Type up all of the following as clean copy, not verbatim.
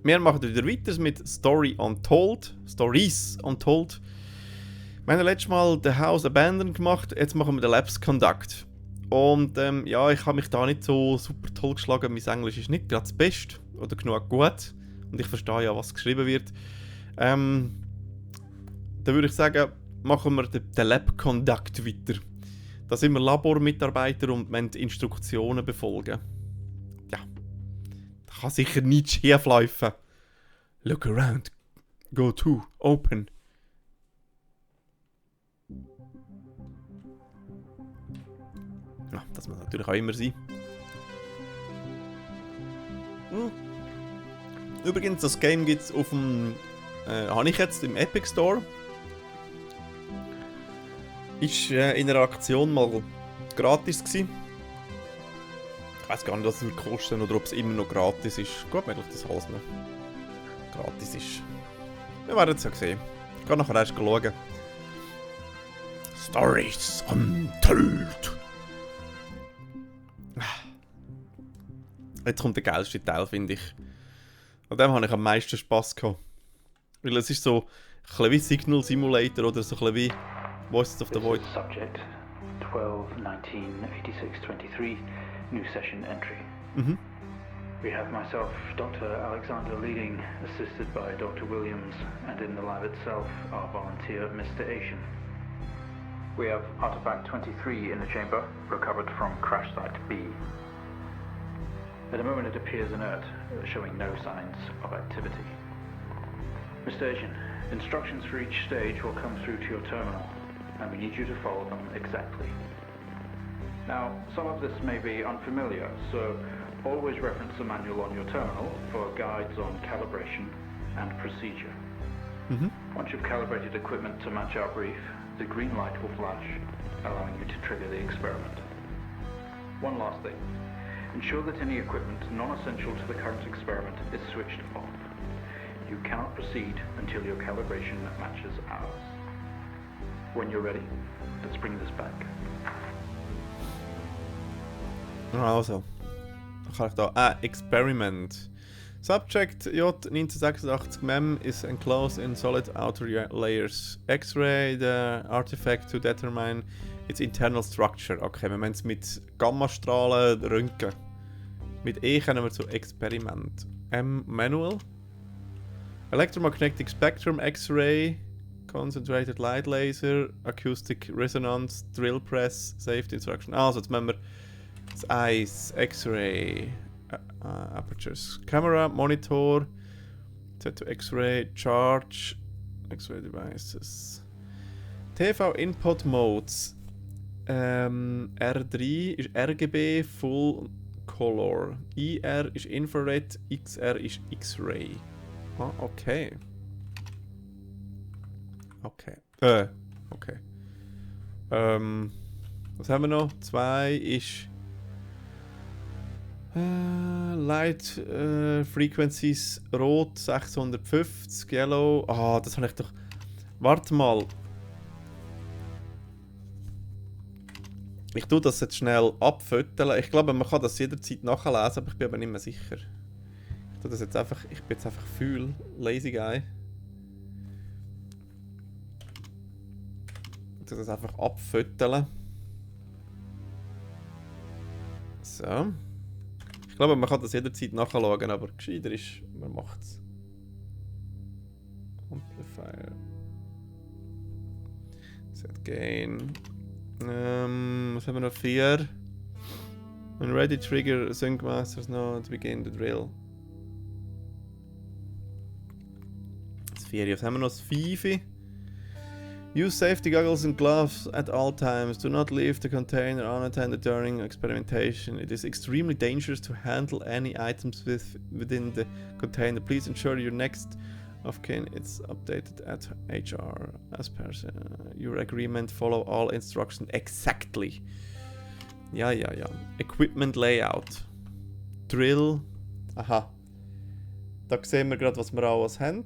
Wir machen wieder weiter mit Stories Untold. Wir haben letztes Mal The House Abandoned gemacht, jetzt machen wir den Labs Conduct. Und ja, ich habe mich da nicht so super toll geschlagen, mein Englisch ist nicht gerade das Beste oder genug gut. Und ich verstehe ja, was geschrieben wird. Dann würde ich sagen, machen wir den Lab Conduct weiter. Da sind wir Labormitarbeiter und müssen die Instruktionen befolgen. Ja, da kann sicher nichts schief laufen. Look around. Go to. Open. Ja, das muss natürlich auch immer sein. Übrigens, das Game gibt es auf dem... habe ich jetzt im Epic Store. Ist in einer Aktion mal gratis gewesen. Ich weiß gar nicht, was es wird kosten oder ob es immer noch gratis ist. Gut möglich, dass alles noch gratis ist. Wir werden es ja sehen. Ich kann nachher erst schauen. Stories Untold. Jetzt kommt der geilste Teil, finde ich. An dem habe ich am meisten Spass gehabt. Weil es ist so ein bisschen wie Signal Simulator oder so ein bisschen wie Voices of the Void. Subject 12-19-86-23, new session entry. We have myself, Dr. Alexander leading, assisted by Dr. Williams, and in the lab itself, our volunteer, Mr. Asian. We have artifact 23 in the chamber, recovered from crash site B. At the moment it appears inert, showing no signs of activity. Mr. Asian, instructions for each stage will come through to your terminal, and we need you to follow them exactly. Now, some of this may be unfamiliar, so always reference the manual on your terminal for guides on calibration and procedure. Once you've calibrated equipment to match our brief, the green light will flash, allowing you to trigger the experiment. One last thing. Ensure that any equipment non-essential to the current experiment is switched off. You cannot proceed until your calibration matches ours. When you're ready, let's bring this back. Also, dann kann ich da... Experiment. Subject J1986 MEM is enclosed in solid outer layers. X-ray the artifact to determine its internal structure. Okay, wir meinen es mit Gammastrahlen röntgen. Mit E können wir zu Experiment. Manual. Electromagnetic spectrum, X-ray, concentrated light laser, acoustic resonance, drill press, safety instruction. Also, jetzt müssen wir das Eis, X-ray, apertures, camera, monitor, set to X-ray, charge, X-ray devices. TV input modes. R3 ist RGB Full Color. IR ist Infrared, XR ist X-Ray. Ah, okay. Okay. Okay. Was haben wir noch? 2 ist Light Frequencies Rot 650, Yellow. Ah, das habe ich doch. Warte mal. Ich tue das jetzt schnell abfütteln. Ich glaube, man kann das jederzeit nachlesen, aber ich bin aber nicht mehr sicher. Ich tue das jetzt einfach. Ich bin jetzt einfach faul. Lazy Guy. Ich tue das einfach abfütteln. So. Ich glaube, man kann das jederzeit nachschauen, aber gescheiter ist, man macht es. Amplifier. Set Gain. Was haben wir noch? 4. When ready, trigger Sync Masters now to begin the drill. Das 4. Was haben wir noch? Das 5. Use safety goggles and gloves at all times. Do not leave the container unattended during experimentation. It is extremely dangerous to handle any items within the container. Please ensure your next of kin is updated at HR. As per your agreement, follow all instructions exactly. Ja. Equipment Layout. Drill. Aha. Da sehen wir gerade, was wir alles haben.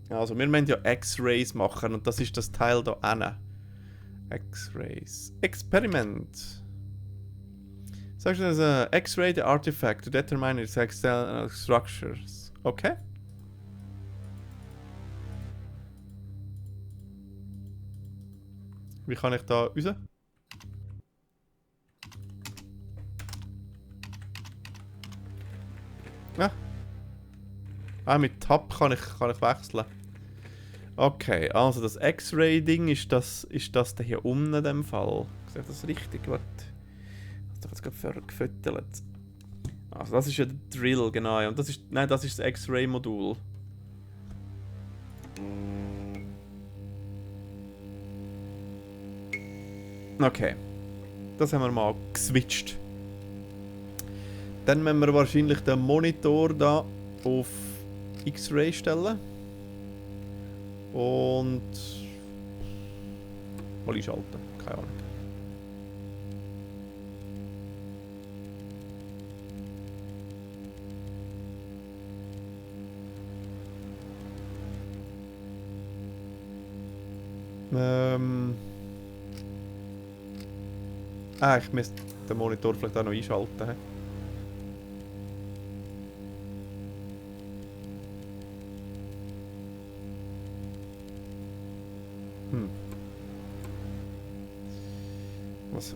Also, wir müssen ja X-Rays machen und das ist das Teil hier hinten. X-Rays. Experiment. Such as a X-ray the artifact to determine its external structures. Okay. Wie kann ich da raus? Ja. Ah, mit Tab kann ich wechseln. Okay, also das X-Ray-Ding ist das da hier unten in dem Fall. Sehe ich das richtig? Warte. Ich habe jetzt gerade gefüttert. Also das ist ja der Drill, genau. Und das ist. Nein, das ist das X-Ray-Modul. Okay. Das haben wir mal geswitcht. Dann müssen wir wahrscheinlich den Monitor da auf X-Ray stellen. Und mal einschalten. Keine Ahnung. Ich müsste den Monitor vielleicht auch noch einschalten. He?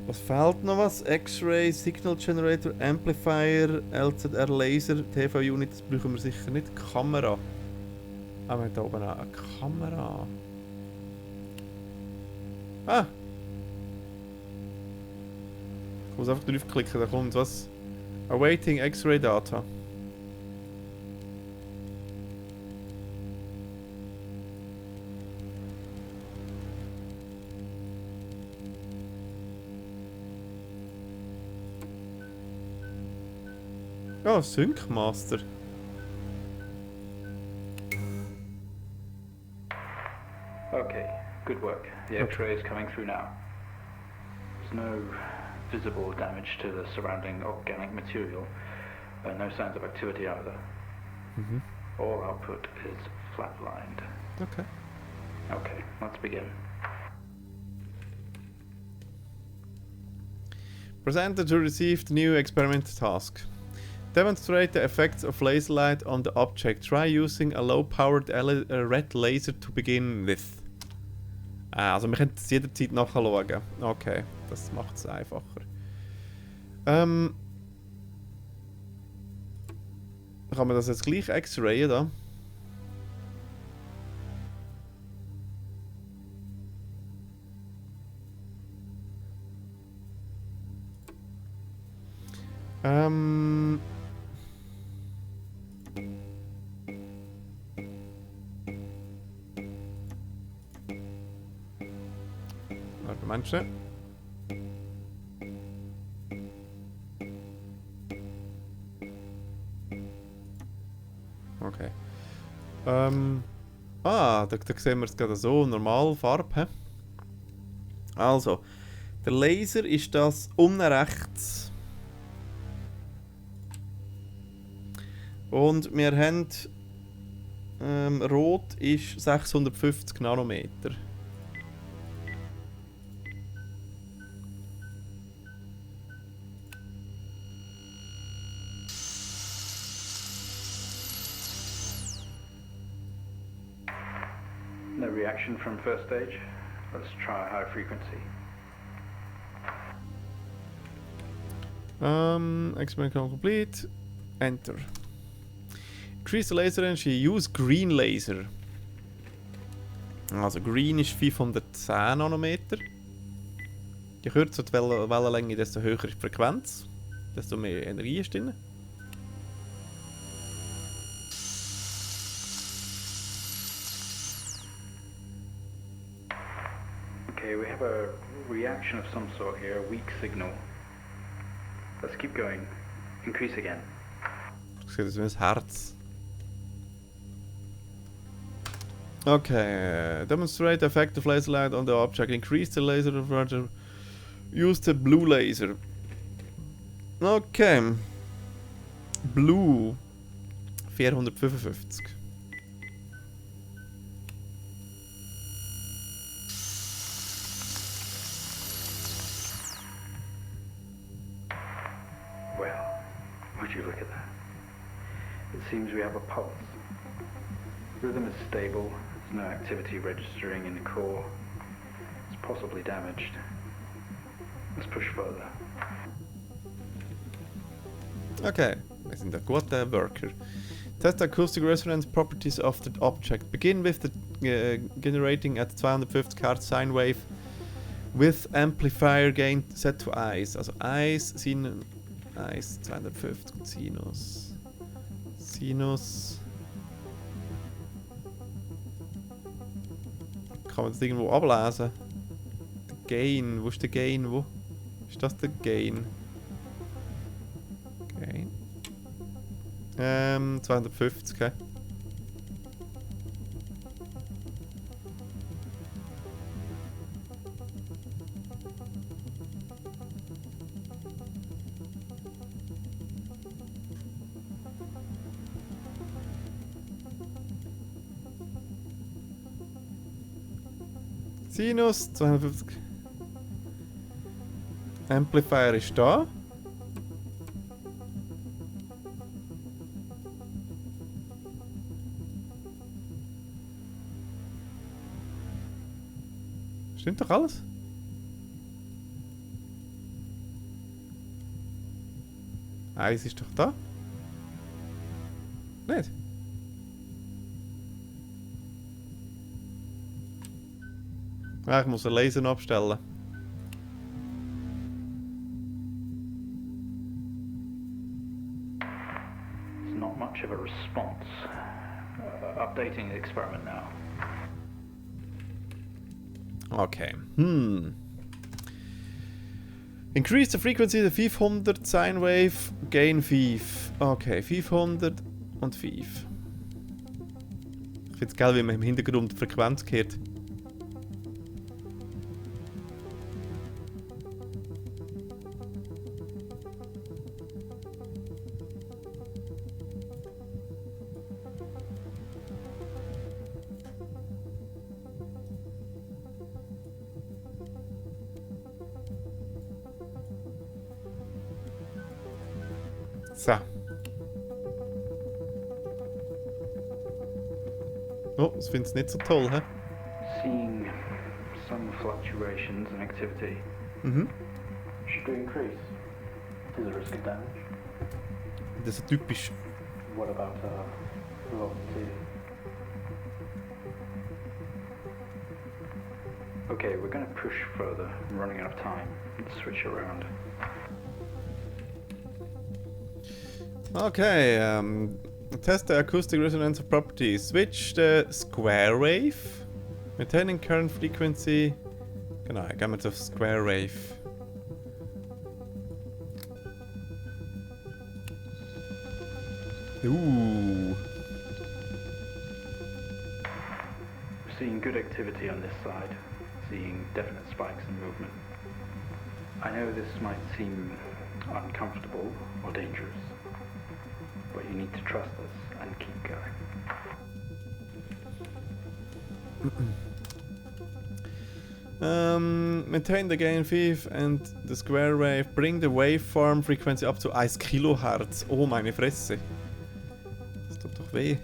Was fehlt noch was? X-Ray, Signal Generator, Amplifier, LZR Laser, TV-Unit, das brauchen wir sicher nicht. Kamera. Ah, wir haben da oben auch eine Kamera. Ah! Ich muss einfach draufklicken, da kommt was. Awaiting X-Ray Data. Oh, Sync Master. Okay, good work. The X-ray is coming through now. There's no visible damage to the surrounding organic material, and no signs of activity either. All output is flatlined. Okay. Okay, let's begin. Presenter to receive the new experiment task. Demonstrate the effects of laser light on the object. Try using a low-powered red laser to begin with. Also wir können es jederzeit nachschauen. Okay, das macht es einfacher. Kann man das jetzt gleich X-rayen da? Warte, meinst du? Okay. Da sehen wir es gerade so, normal, Farbe. Also, der Laser ist das unten rechts. Und wir haben rot ist 650 Nanometer. No reaction from first stage. Let's try high frequency. Experiment complete. Enter. Increase the laser energy. Use green laser. Also green ist 510 Nanometer. Je kürzer die Wellenlänge, desto höher ist die Frequenz. Desto mehr Energie ist drin. Okay, we have a reaction of some sort here, a weak signal. Let's keep going. Increase again. Das sieht aus wie ein Herz. Okay, demonstrate the effect of laser light on the object. Increase the laser refractor. Use the blue laser. Okay. Blue 455. Well, would you look at that? It seems we have a pulse. Rhythm is stable. There's no activity registering in the core. It's possibly damaged. Let's push further. Okay, wir sind ein guter Worker. Test the acoustic resonance properties of the object. Begin with the generating at 250 Hz sine wave with amplifier gain set to Ice. Also Ice, 250 Sinus. Sinus. Kann man das irgendwo ablesen? Der Gain, wo ist der Gain? Wo ist das der Gain? Gain. 250, okay. Sinus 250. Amplifier ist da. Stimmt doch alles? Eins ist doch da. Nicht? Ah, ich muss einen Laser abstellen. It's not much of a response. Updating the experiment now. Okay. Increase the frequency of the 500 sine wave, gain 5. Okay, 500 und 5. Ich finde es geil, wie man im Hintergrund die Frequenz hört. So. Oh, das finde ich nicht so toll, hä? Seeing some fluctuations in activity. Should we increase? Is there risk of damage? Das ist typisch. What about velocity? Okay, we're going to push further. I'm running out of time. Let's switch around. Okay, test the acoustic resonance properties. Switch the square wave. Maintaining current frequency. Genau, gehen wir auf Square Wave. We're seeing good activity on this side. Seeing definite spikes in movement. I know this might seem uncomfortable or dangerous, but you need to trust us and keep going. Maintain the gain 5 and the square wave. Bring the waveform frequency up to 1 Kilohertz. Oh meine Fresse. Das tut doch weh.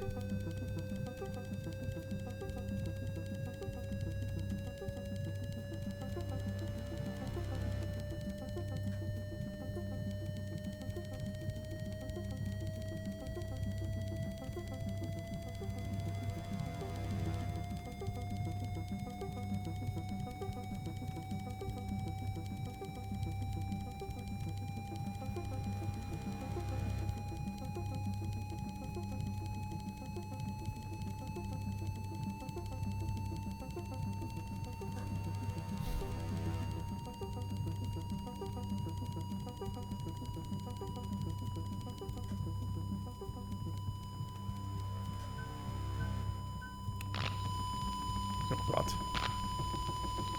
Oh Gott.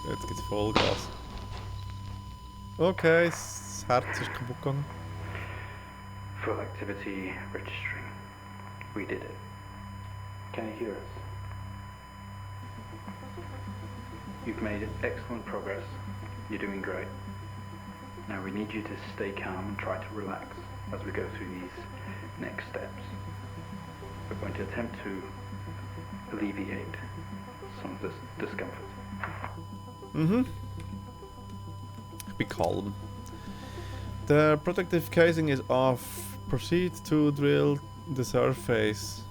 Jetzt geht's Vollgas. Okay, das Herz ist kaputt gegangen. Full activity registering. We did it. Can you hear us? You've made excellent progress. You're doing great. Now we need you to stay calm and try to relax as we go through these next steps. We're going to attempt to alleviate some of this discomfort. Mhm. Ich bin calm. The protective casing is off. Proceed to drill the surface.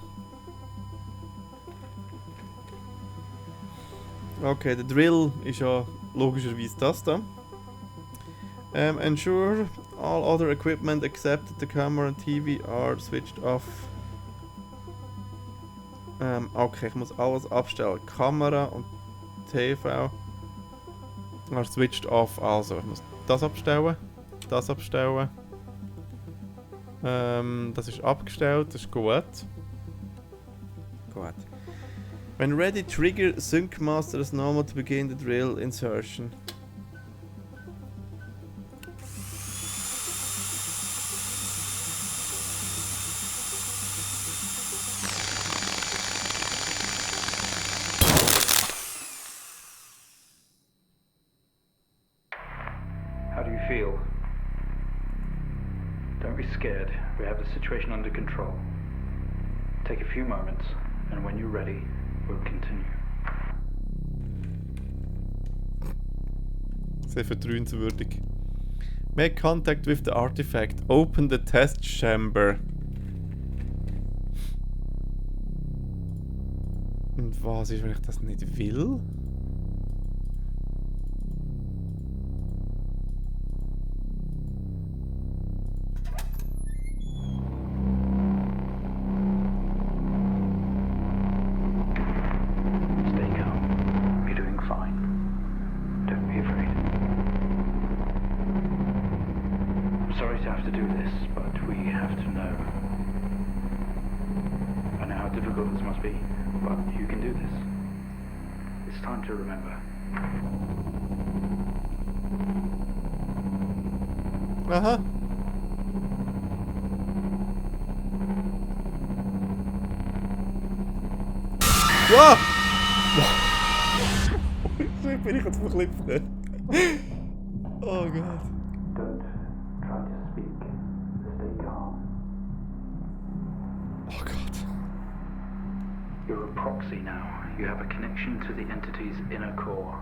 Okay, der Drill ist ja logischerweise das da. Ensure all other equipment except the camera and TV are switched off. Okay, ich muss alles abstellen. Kamera und TV are switched off. Also, ich muss das abstellen. Das abstellen. Das ist abgestellt, das ist gut. Gut. When ready, trigger Sync Master as normal to begin the drill insertion. How do you feel? Don't be scared. We have the situation under control. Take a few moments, and when you're ready, we'll continue. Sehr vertrauenswürdig. Make contact with the artifact. Open the test chamber. Und was ist, wenn ich das nicht will? Sorry to have to do this, but we have to know. I know how difficult this must be, but you can do this. It's time to remember. Aha. Wow! Jetzt bin ich jetzt verklippt. Oh Gott. Don't try to speak. Stay calm. Oh Gott. You're a proxy now. You have a connection to the entity's inner core.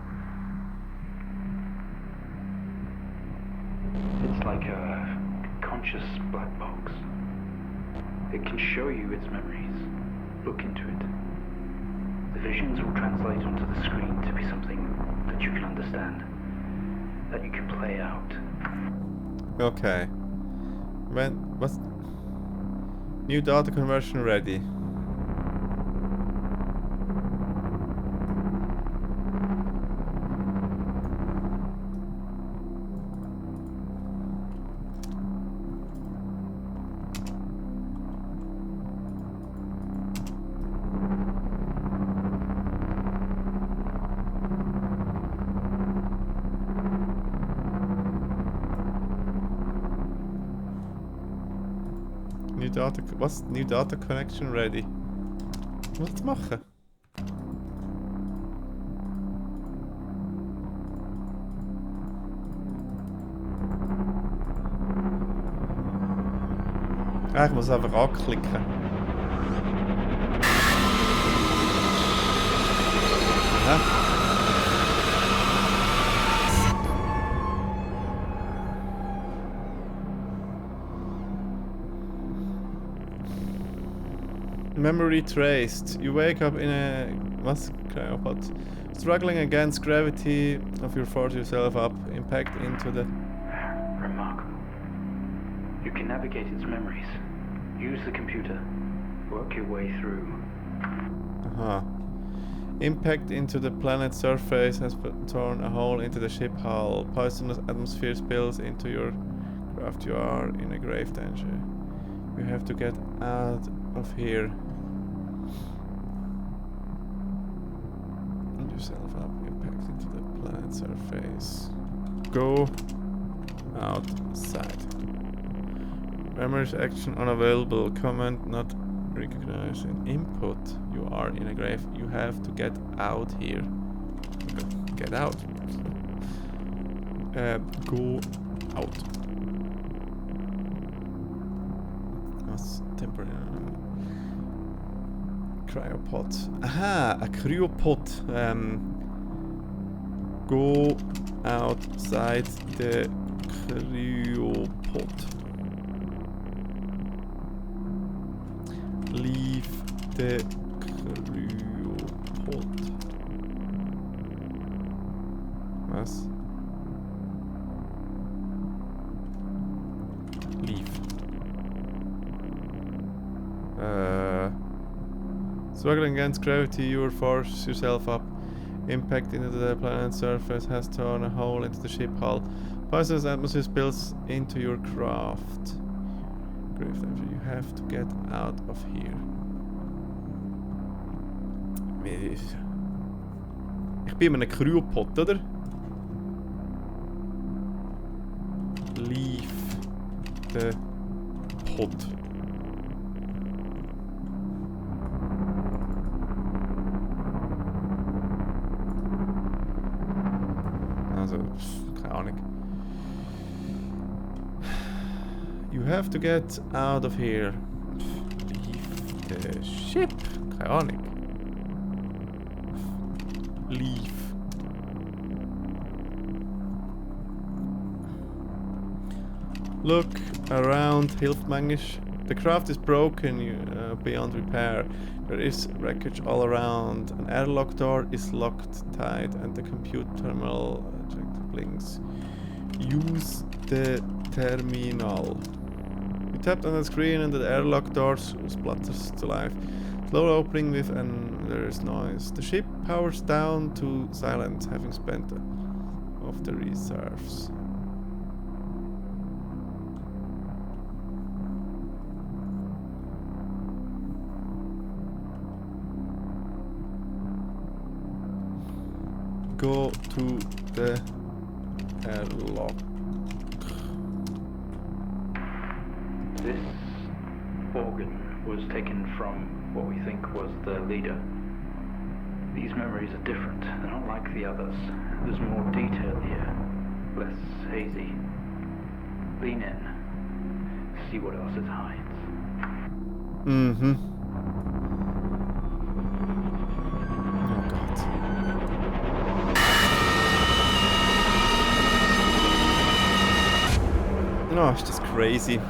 It's like a conscious black box. It can show you its memories. Look into it. The visions will translate onto the screen to be something that you can understand, that you can play out. Okay. What's new data conversion ready? Was? New data connection ready? Was machen? Ah, ich muss einfach anklicken. Aha. Memory traced. You wake up in a... Was? Cryopod. Struggling against gravity of your force yourself up. Impact into the... Remarkable. You can navigate its memories. Use the computer. Work your way through. Aha. Impact into the planet's surface has torn a hole into the ship hull. Poisonous atmosphere spills into your craft. You are in a grave danger. You have to get out of here. Yourself up. Impact into the planet's surface. Go outside. Memories action unavailable. Command not recognizing. Input. You are in a grave. You have to get out here. Get out. Go out. Was temporary. Cryopod. Aha, a Cryopod. Go outside the cryopod. Leave the cryopod. Was? Leave. Struggling against gravity, you force yourself up. Impact into the planet's surface has torn a hole into the ship hull. Poisonous atmosphere spills into your craft. You have to get out of here. Ich bin in einem Cryopod, oder? Leave the pod. Also, keine Ahnung. You have to get out of here. Leave the ship. Keine Ahnung. Leave. Look around, hilft manchmal. The craft is broken beyond repair. There is wreckage all around. An airlock door is locked tight and the computer terminal blinks. Use the terminal. You tapped on the screen and the airlock door splutters to life. Slow opening with there is noise. The ship powers down to silence, having spent of the reserves. Go to the airlock. This organ was taken from what we think was the leader. These memories are different. They're not like the others. There's more detail here. Less hazy. Lean in. See what else it hides. Mm-hmm. Oh God. Oh, ist das crazy.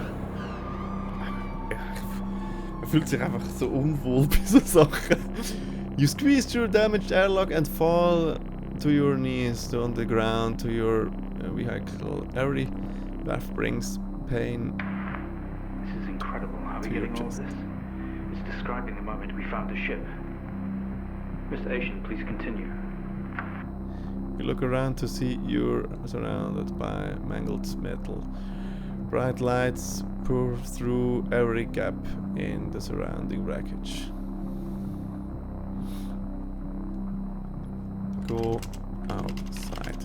Man fühlt sich einfach so unwohl bei so Sachen. You squeeze through damaged airlock and fall to your knees on the ground to your vehicle. Every breath brings pain. This is incredible. How are we getting all this? It's describing the moment we found the ship. Mr. Asian, please continue. You look around to see you're surrounded by mangled metal. Bright lights pour through every gap in the surrounding wreckage. Go outside.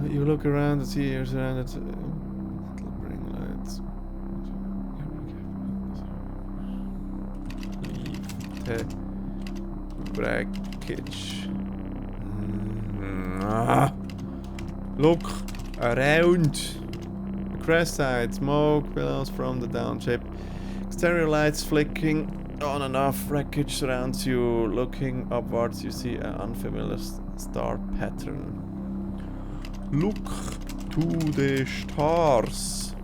You look around to see you're surrounded by bring lights. Leave the wreckage. Look around. The crash site, smoke billows from the downship. Exterior lights flicking on and off. Wreckage surrounds you. Looking upwards, you see an unfamiliar star pattern. Look to the stars.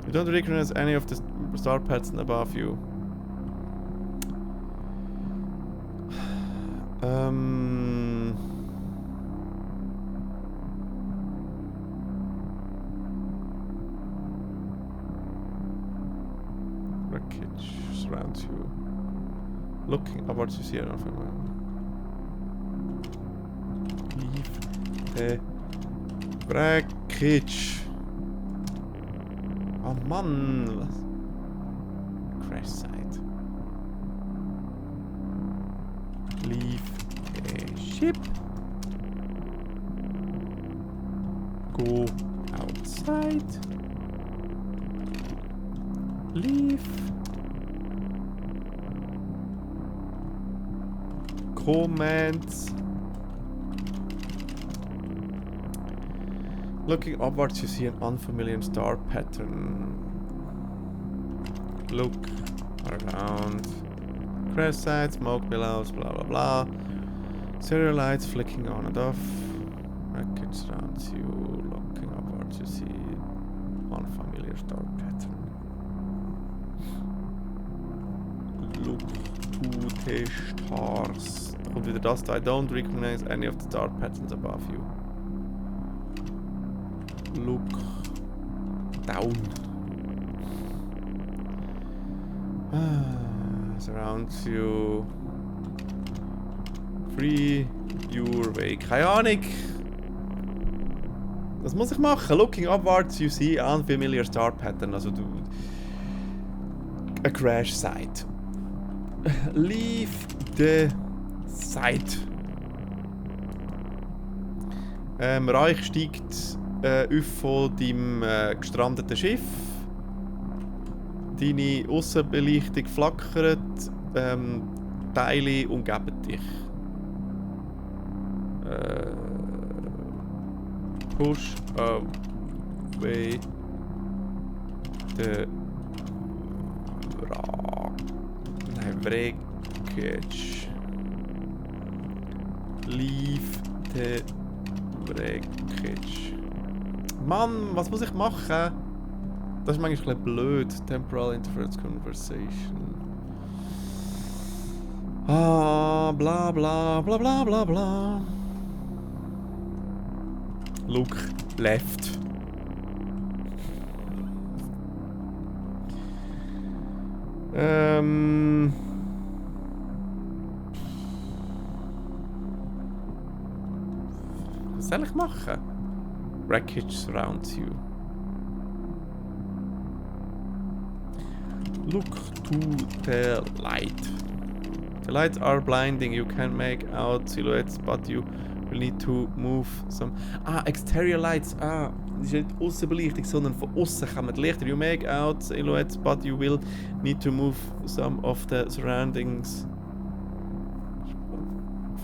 You don't recognize any of the star patterns above you. Wreckage surrounds you. Looking upwards, you see an unfamiliar. Leave the wreckage. Oh Mann! Crash site. Leave a ship. Go outside. Leave. Commands. Looking upwards, you see an unfamiliar star pattern. Look around. Crash site, smoke billows, blah blah blah. Serial lights flicking on and off. Wreckage surrounds you, looking upwards you see one familiar star pattern. Look to the stars. Da kommt wieder das da. I don't recognize any of the star patterns above you. Look down. Surrounds you. Free your way. Keine Ahnung. Das muss ich machen. Looking upwards, you see unfamiliar star pattern. Also du. A crash site. Leave the site. Reich steigt auf von deinem gestrandeten Schiff. Deine Aussenbelichtung flackert. Teile umgeben dich. Push away the wreckage. Leave the wreckage. Mann, was muss ich machen? Das ist manchmal ein bisschen blöd. Temporal Interference Conversation. Ah, bla bla bla bla bla bla. Look left. Was soll ich machen? Wreckage surrounds you. Look to the light. The lights are blinding. You can make out silhouettes, but you will need to move some. Exterior lights. Das ist nicht Aussenbelichtung, sondern von außen kommen die Lichter. You make out silhouettes, but you will need to move some of the surroundings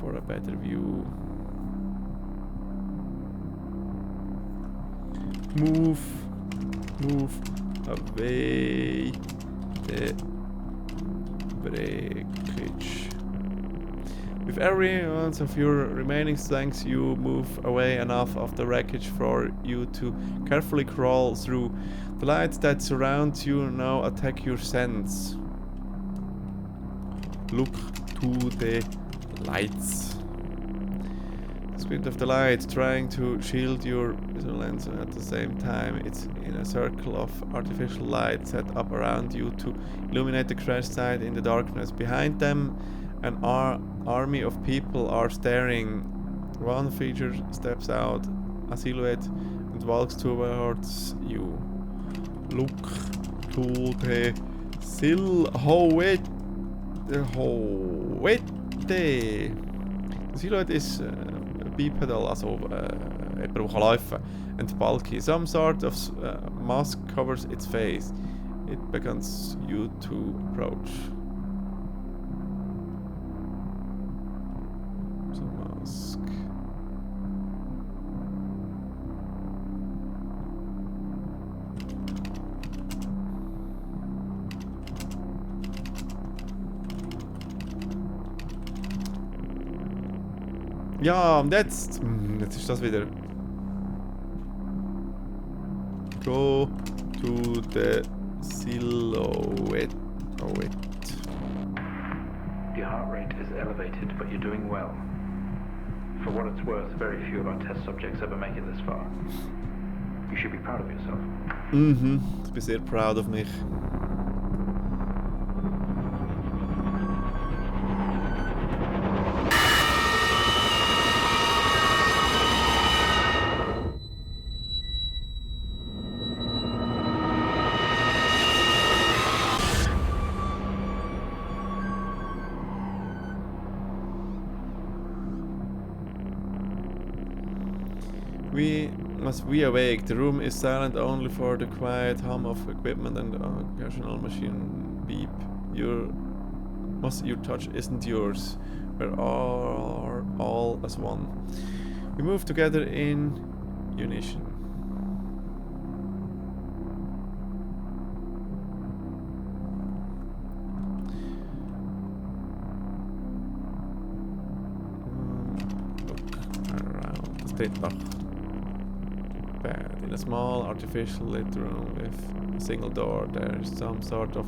for a better view. Move away the wreckage. With every ounce of your remaining strength, you move away enough of the wreckage for you to carefully crawl through. The lights that surround you now attack your sense. Look to the lights. The speed of the light trying to shield your visual lens at the same time. It's in a circle of artificial light set up around you to illuminate the crash site in the darkness. Behind them, an army of people are staring. One figure steps out, a silhouette, and walks towards you. Look to the silhouette. The silhouette is bipedal, also jemand, der laufen kann. And bulky. Some sort of mask covers its face. It beckons you to approach. The mask. Ja, und jetzt ist das wieder. Go to the silhouette. Your heart rate is elevated, but you're doing well. For what it's worth, very few of our test subjects ever make it this far. You should be proud of yourself. Ich bin sehr proud of mich. As we awake, the room is silent only for the quiet hum of equipment and occasional machine beep. Your touch isn't yours. We're all as one. We move together in unison. dritte Loch. Bad. In a small artificial lit room with a single door, there is some sort of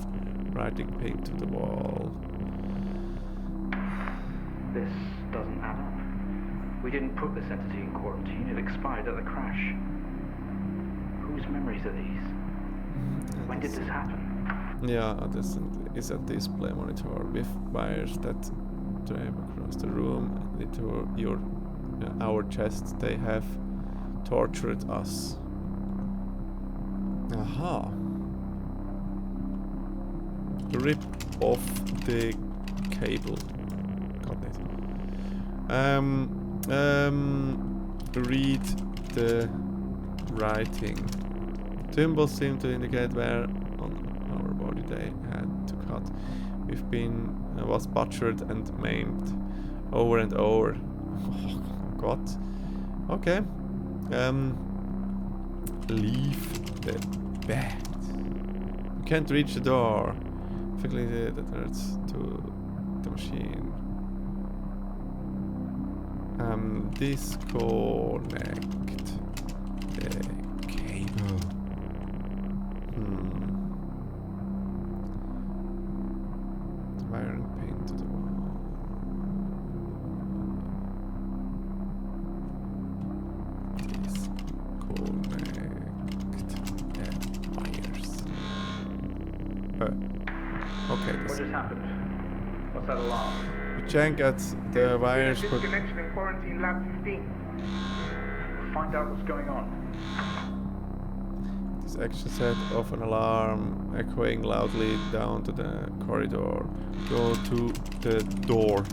writing pinned to the wall. This doesn't add up. We didn't put this entity in quarantine. It expired at the crash. Whose memories are these? When did this happen? Yeah, this is a display monitor with wires that drive across the room and into our chests. They have tortured us. Aha. Rip off the cable. Got it. Read the writing. Symbols seem to indicate where on our body they had to cut. We've been was butchered and maimed over and over. Oh God. Okay. Leave the bed. You can't reach the door. Quickly that hurts to the machine. Disconnect the cable. The wiring pin to the wall. Disconnect the wires. Okay. What just happened? What's that alarm? We check at the wires. Disconnection in quarantine lab 15. Find out what's going on. This action set off an alarm echoing loudly down to the corridor. Go to the door.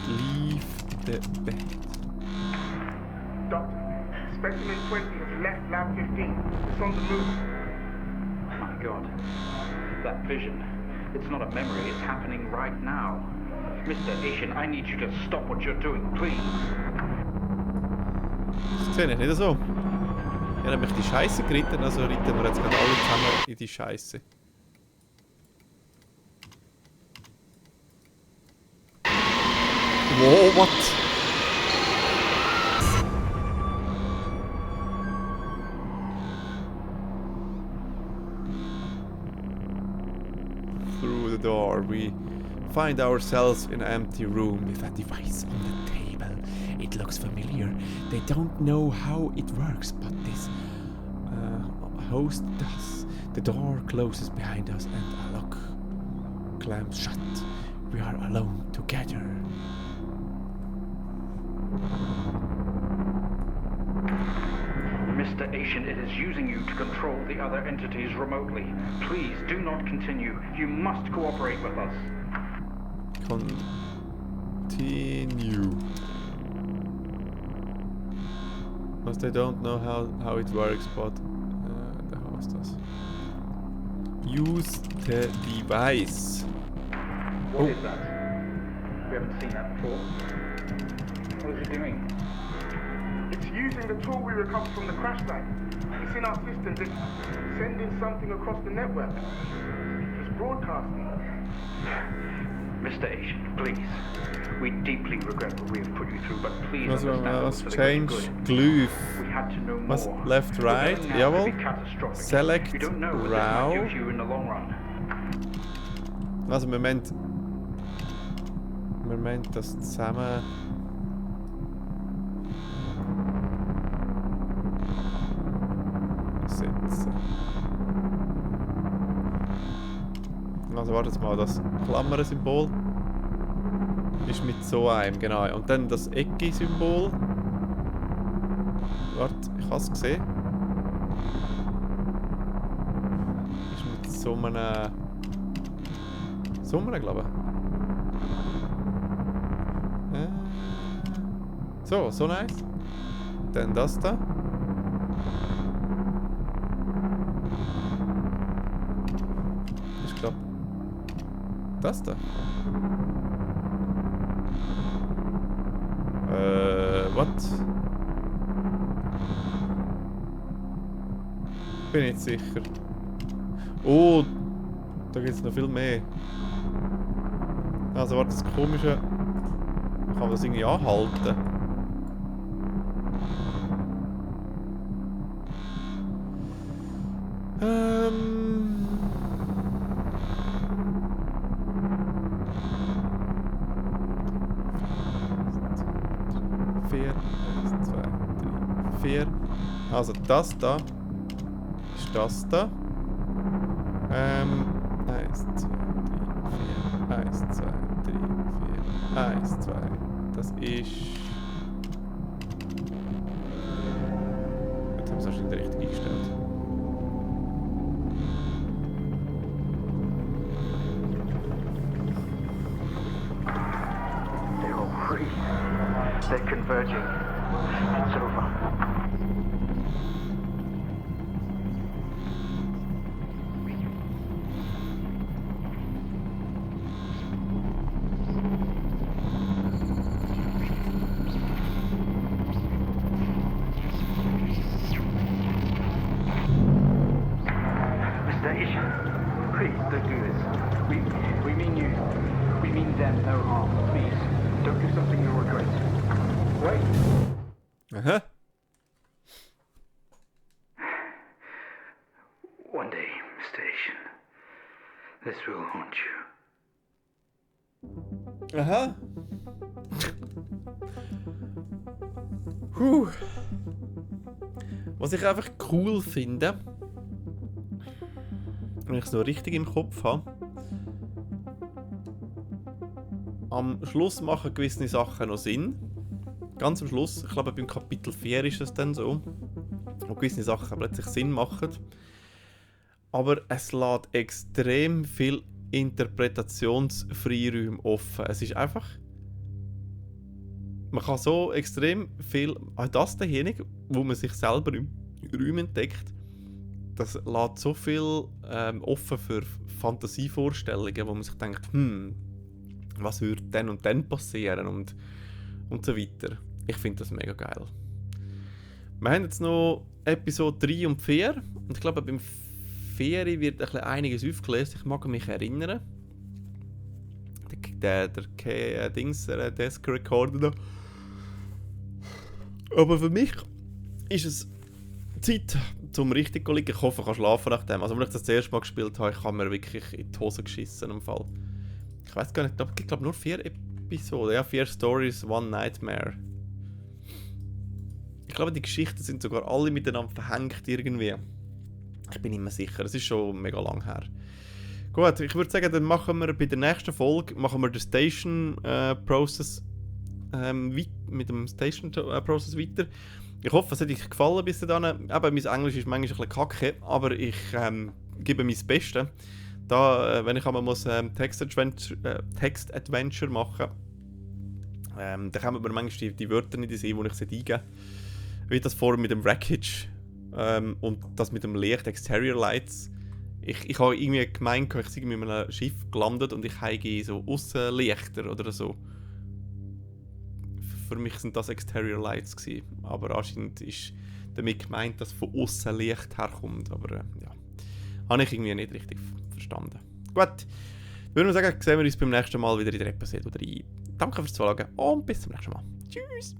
Leave the bed. Doctor, specimen 20 has left lab 15. It's on the move. My God. That vision. It's not a memory, it's happening right now. Mr. Asian, I need you to stop what you're doing, please. Das sehe ich nicht so. Ich habe nämlich die Scheiße geritten, also reiten wir jetzt gerade alle zusammen in die Scheiße. Wow, what? Through the door, we find ourselves in an empty room with a device on the table. It looks familiar. They don't know how it works, but this host does. The door closes behind us and a lock clamps shut. We are alone together. Mr. Asian, it is using you to control the other entities remotely. Please do not continue. You must cooperate with us. Continue. Because they don't know how it works, but the host does. Use the device. What is that? We haven't seen that before. What is it doing? It's using the tool we recovered from the crash site. It's in our systems. It's sending something across the network. It's broadcasting. Mr. Asian, please. We deeply regret what we have put you through, but please understand Let's for the change good. glyph. We had to know Was more. left, right? What we're doing now Jawohl. could be catastrophic. Select We don't know what this might row. do to you in the long run. Also wir meinen das zusammen. Setzen. Also warte jetzt mal, das Klammer-Symbol ist mit so einem, genau. Und dann das Ecke-Symbol. Warte, ich habe es gesehen. Ist mit so einem... glaube ich. So nice. Dann das da. Ich glaube, das da. What? Bin nicht sicher. Oh, da gibt es noch viel mehr. Also warte, das komische Kann man das irgendwie anhalten? Vier, 1, 2, 3, 4. Also das da ist das da. 1, 2, 3, 4. 1, 2, 3, 4. 1, 2. Das ist. Jetzt haben wir es wahrscheinlich richtig eingestellt. They're all free. They're converging. It's over. Mr. Asian, please don't do this. We mean you. We mean them no harm. Please, don't do something you'll regret. Wait. Aha. One day, Mr. Asian, this will haunt you. Aha. Puh. Was ich einfach cool finde, wenn ich es noch richtig im Kopf habe, am Schluss machen gewisse Sachen noch Sinn. Ganz am Schluss, ich glaube beim Kapitel 4 ist es dann so, wo gewisse Sachen plötzlich Sinn machen. Aber es lässt extrem viel Interpretationsfreiraum offen. Es ist einfach... Man kann so extrem viel... Auch das derjenige, wo man sich selber im Räumen entdeckt, das lässt so viel offen für Fantasievorstellungen, wo man sich denkt, was würde dann und dann passieren und so weiter. Ich finde das mega geil. Wir haben jetzt noch Episode 3 und 4 und ich glaube beim 4 wird ein bisschen einiges aufgelöst. Ich mag mich erinnern. Der Desk Recorder da. Aber für mich ist es Zeit zum richtig zu liegen. Ich hoffe, ich kann schlafen nach dem. Also, als ich das erste Mal gespielt habe, ich habe mir wirklich in die Hose geschissen im Fall. Ich weiß gar nicht, es gibt nur 4 Episoden. Ja, 4 Stories, One Nightmare. Ich glaube, die Geschichten sind sogar alle miteinander verhängt irgendwie. Ich bin nicht mehr sicher, es ist schon mega lang her. Gut, ich würde sagen, dann machen wir bei der nächsten Folge den Station Process mit dem Station Process weiter. Ich hoffe, es hat euch gefallen bis dahin. Eben, mein Englisch ist manchmal ein bisschen kacke, aber ich gebe mein Bestes. Da, wenn ich einmal Text-Adventure machen dann kommen mir manchmal die Wörter nicht in den Sinn, die ich eingeben. Wie das vorher mit dem Wreckage und das mit dem Licht, Exterior Lights. Ich habe irgendwie gemeint, ich sei mit einem Schiff gelandet und ich habe so Aussenlichter oder so. Für mich sind das Exterior Lights gewesen. Aber anscheinend ist damit gemeint, dass von außen Licht herkommt. Aber ja, habe ich irgendwie nicht richtig verstanden. Gut, würde ich sagen, sehen wir uns beim nächsten Mal wieder in der Episode 3. Danke fürs Zuschauen und bis zum nächsten Mal. Tschüss!